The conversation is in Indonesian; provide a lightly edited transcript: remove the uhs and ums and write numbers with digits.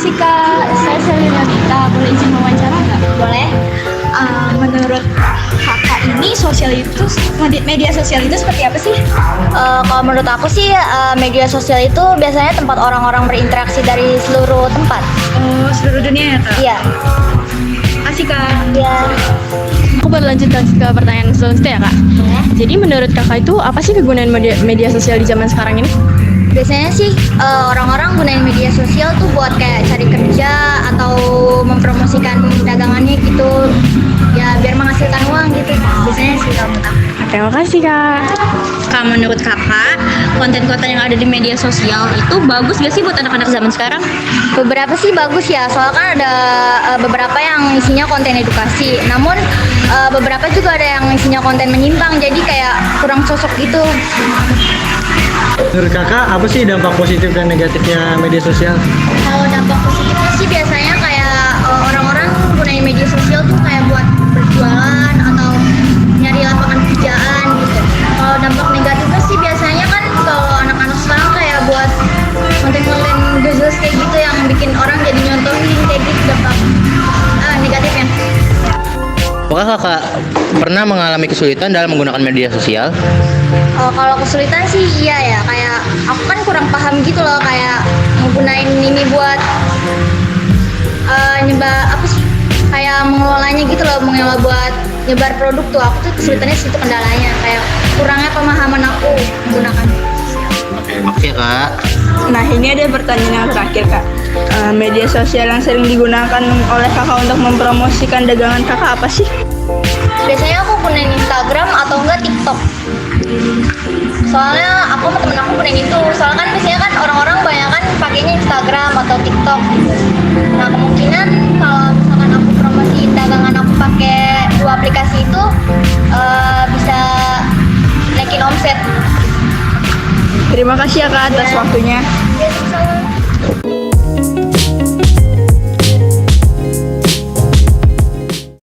sih Kak, saya Selina Dita, boleh izin wawancara nggak? Boleh? Menurut Kakak ini media sosial itu seperti apa sih? Kalau menurut aku sih media sosial itu biasanya tempat orang-orang berinteraksi dari seluruh tempat. Oh, seluruh dunia ya Kak? Iya. Asik Kak. Iya. Aku berlanjut ke pertanyaan selanjutnya ya Kak. Jadi menurut Kakak itu apa sih kegunaan media sosial di zaman sekarang ini? Biasanya sih orang-orang gunain media sosial tuh buat kayak cari kerja atau mempromosikan dagangannya gitu. Ya biar menghasilkan uang gitu. Biasanya sih kalau menurut aku. Terima kasih Kak. Menurut kakak, konten-konten yang ada di media sosial itu bagus gak sih buat anak-anak zaman sekarang? Beberapa sih bagus ya, soalnya kan ada beberapa yang isinya konten edukasi. Namun beberapa juga ada yang isinya konten menyimpang, jadi kayak kurang cocok gitu. Menurut kakak, apa sih dampak positif dan negatifnya media sosial? Kalau dampak positifnya sih biasanya kayak orang-orang gunain media sosial tuh kayak buat berjualan atau nyari lapangan kerjaan gitu. Kalau dampak negatifnya sih biasanya kan kalau anak-anak sekarang kayak buat konten-konten gak jelas kayak gitu yang bikin orang jadi nyontohin kayak gitu dampak negatifnya. Apakah kakak pernah mengalami kesulitan dalam menggunakan media sosial? Kalau kesulitan sih iya ya, kayak aku kan kurang paham gitu loh, kayak menggunain ini buat nyebar apa sih, kayak mengelolanya gitu loh, mengelola buat nyebar produk tuh. Aku tuh kesulitannya situ kendalanya, kayak kurangnya pemahaman aku menggunakan. Oke, makasih ya kak. Nah ini ada pertanyaan yang terakhir Kak. Media sosial yang sering digunakan oleh Kakak untuk mempromosikan dagangan Kakak apa sih? Biasanya aku gunain Instagram atau enggak TikTok. Soalnya aku sama temen aku gunain itu. Soalnya kan biasanya kan orang-orang banyak kan pakainya Instagram atau TikTok gitu. Nah kemungkinan kalau misalkan aku promosiin dagangan aku pakai dua aplikasi itu bisa naikin omset. Terima kasih ya Kak atas waktunya.